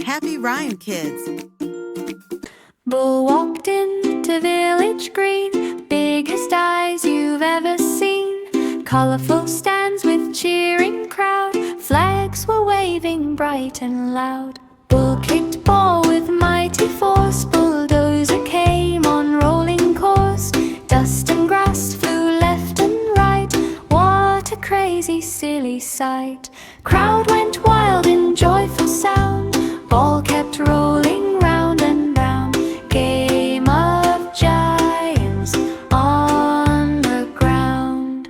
happy rhyme, kids. Bull walked into village green, biggest eyes you've ever seen. Colorful stands with cheering crowd, flags were waving bright and loud. Bull kicked ball with mighty force, bulldozer came on rolling course. Dust and grass flew left and right, what a crazy silly sight. Crowd went wild in joyful sound, ball kept rolling round and round. Game of giants on the ground.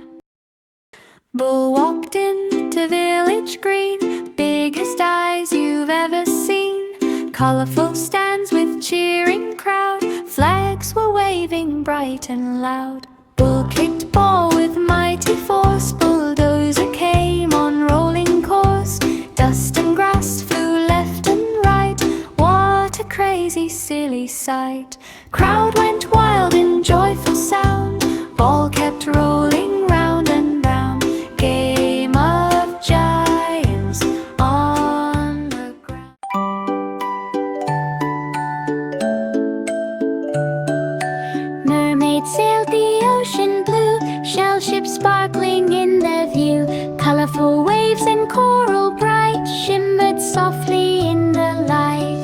Bull walked into village green, biggest eyes you've ever seen. Colorful stands with cheering crowd, flags were waving bright and loud. Bull kicked ball with mighty force, bulldozer came on rolling course. Dust and grass flew left and right, what a crazy silly sight. Crowd went wild in joyful sound, ball kept rolling round and round. Game of giants on the ground. Mermaid sailed the ocean blue, shell ships sparkling in the view. Colorful waves and coral bright shimmered softly in the light.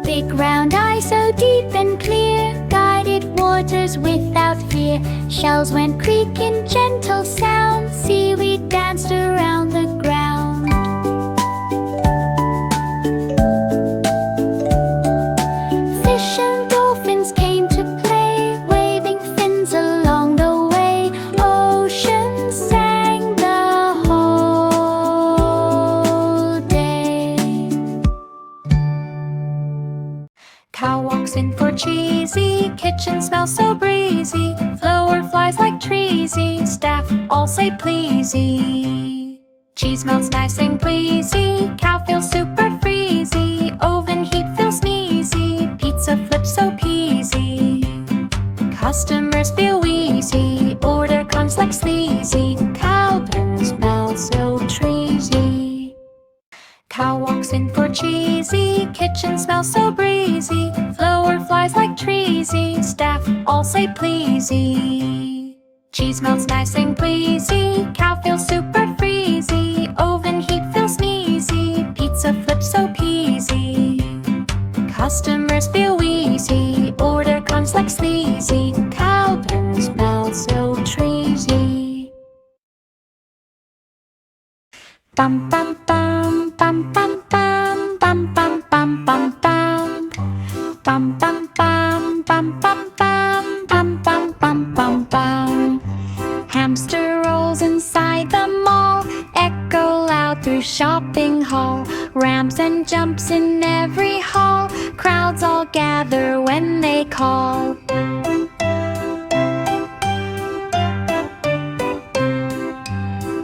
Big round eyes so deep and clear guided waters without fear. Shells went creak in gentle sound, seaweed danced around the ground. Fish and dolphins came to play, waving fins along the way. Ocean sang the whole day. Cow walks in for cheesy, kitchen smells so breezy. Flower flies like treesy, staff all say pleasey. Cheese melts nice and pleasy, cow feels super freezy. Oven heat feels sneezy, pizza flips so peasy. Customers feel wheezy, order comes like sleazy. Cowbell smells so treesy. Cow walks in for cheesy, kitchen smells so breezy. Flower flies like treesy, staff all say pleasey. Cheese melts nice and pleasy, cow feels super freezy. Oven heat feels sneezy, pizza flips so peasy. Customers feel wheezy, order comes like sleazy. Cowbell smells so treesy. Bum bum bum bum bum bum bum bum bum bum bum. Bum bum bum bum bum bum bum bum bum bum bum. Hamster rolls inside the mall, echo loud through shopping hall. Ramps and jumps in every hall, crowds all gather when they call.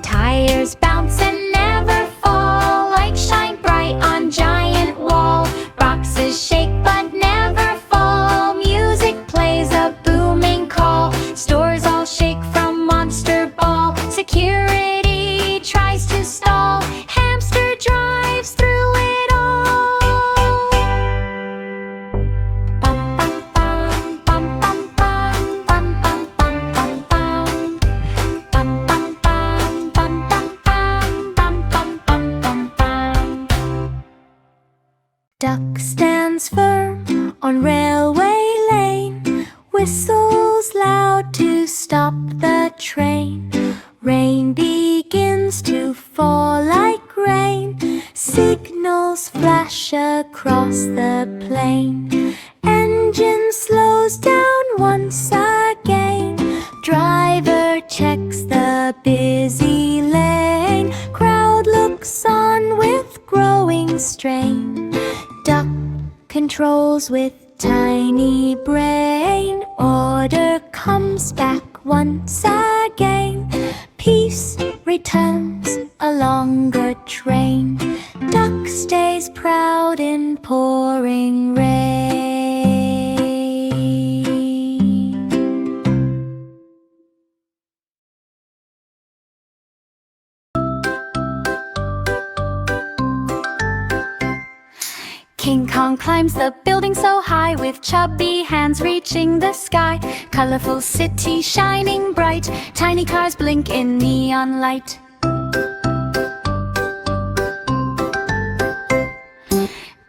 Tires bounce and never fall, lights shine bright on giant wall. Boxes shake but never fall, music plays a booming call. Stores all shake from monster ball, security tries to stall. Hamster drives through it all. Bum bum bum bum bum bum bum bum bum bum bum bum bum bum bum bum bum bum bum bum. Duck stands firm on railway lane, whistles loud to stop the train. Rain begins to fall like rain, signals flash across the plain. Engine slows down once again, driver checks the busy lane. Crowd looks on with growing strain, duck controls with tiny brain. Order comes back once again, peace returns a longer train. Duck stays proud in pouring rain. King Kong climbs the building so high, with chubby hands reaching the sky. Colorful city shining bright, tiny cars blink in neon light.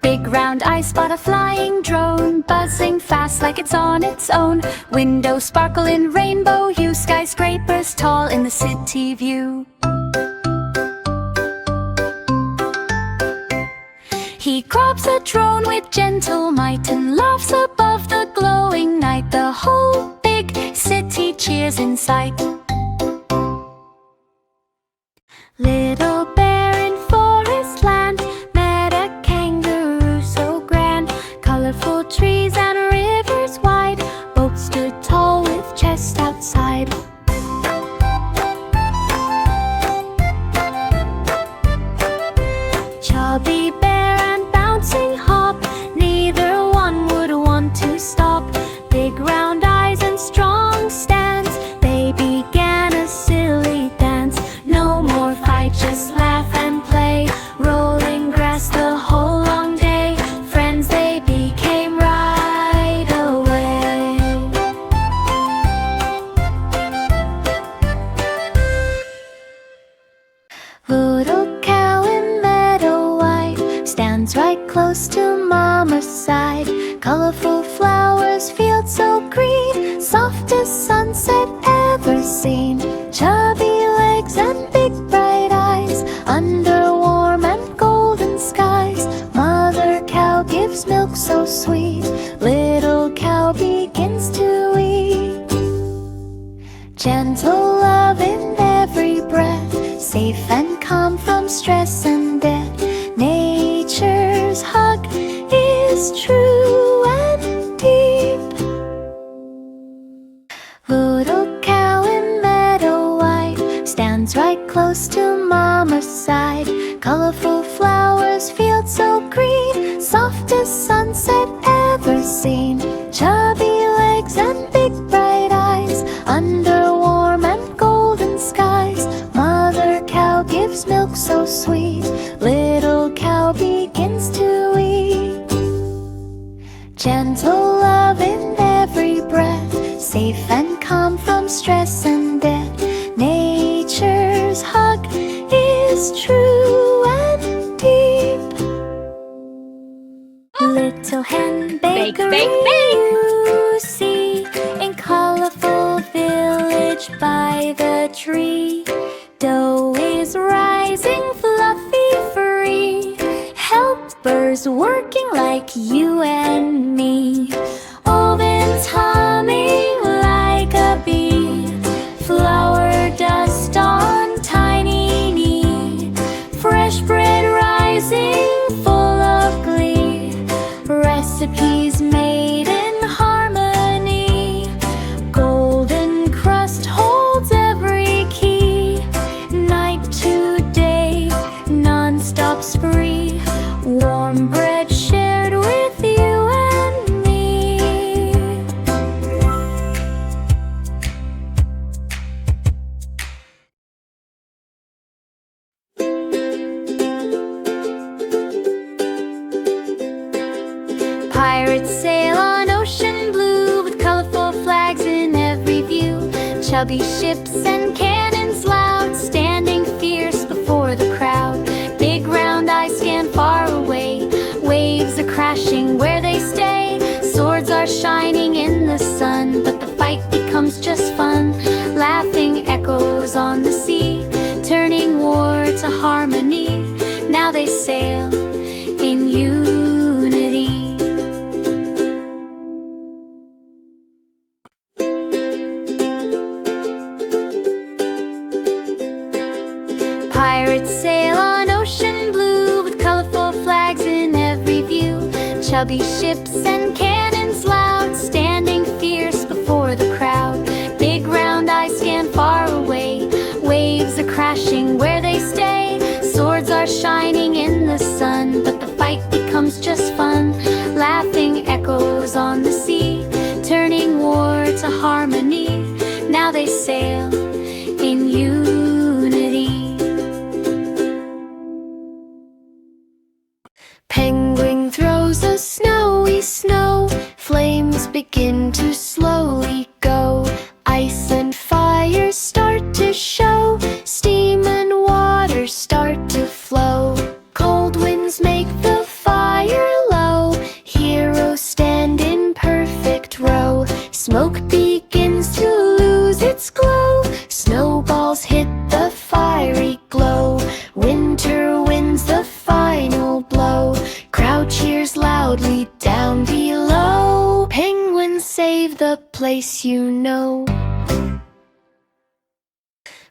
Big round eyes spot a flying drone, buzzing fast like it's on its own. Windows sparkle in rainbow hue, skyscrapers tall in the city view. He grabs a drone with gentle might and laughs above the glowing night. The whole big city cheers in sight. Little bear in forest land met a kangaroo so grand. Colorful trees and rivers wide, both stood tall with chest outside. Chubby bear and bouncing hop, neither one would want to stop. Big round eyes and strong stance, they began a silly dance. No more fight, just laugh and play, rolling grass the whole long day. Friends they became right away. Little cow in meadow white stands right close to mama's side. Colorful flowers, fields so green, softest sunset ever seen. Chubby legs and big bright eyes, under warm and golden skies. Mother cow gives milk so sweet, little cow begins to eat. Gentle love in every breath, safe and calm from stress and death. Nature's hug is true and deep. Little cow in meadow white stands right close to mama's side. Colorful flowers, fields so green, softest sunset ever seen. Chubby legs and big bright eyes, under warm and golden skies. Mother cow gives milk so sweet, little cow begins to eat. Gentle love in every breath, safe and calm from stress and death. Nature's hug is true and deep. Little hen bakery you see, in colorful village by the tree. Dough is rising fluffy free, helpers working like you and me. Ovens humming like a bee, flour dust on tiny knee. Fresh bread rising full of glee, recipes made in harmony. Golden crust holds every key, night to day, non-stop spree. Warm bread shared with you and me. Pirates sail on ocean blue, with colorful flags in every view. Chubby ships and cannons loud, standing fierce before the crowd. Big round eyes scan far away, waves are crashing where they stay. Swords are shining in the sun, but the fight becomes just fun. Laughing echoes on the sea, turning war to harmony. Now they sail in unity. Pirates sail on ocean blue, with colorful flags in every view. Chubby ships and cannons loud, standing fierce before the crowd. Big round eyes scan far away, waves are crashing where they stay. Swords are shining in the sun, but the fight becomes just fun. Laughing echoes on the sea, turning war to harmony. Now they sail in unity. Penguin throws fires start to show, steam and water start to flow. Cold winds make the fire low, heroes stand in perfect row. Smoke begins to lose its glow, snowballs hit the fiery glow. Winter wins the final blow, crowd cheers loudly down below. Penguins save the place, you know.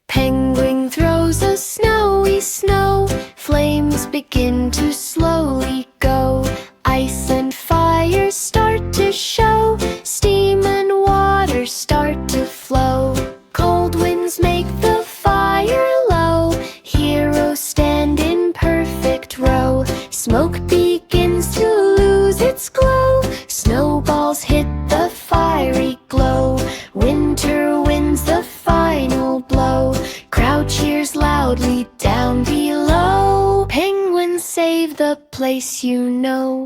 Penguin throws a snowy snow, flames begin to slowly go. Ice and fire start to show, steam and water start to flow. Cold winds make the fire low, heroes stand in perfect row. Smoke begins to lose its glow, snowballs hit the fiery glow. Winter wins the final blow, crowd cheers loudly down below. Penguins save the place, you know.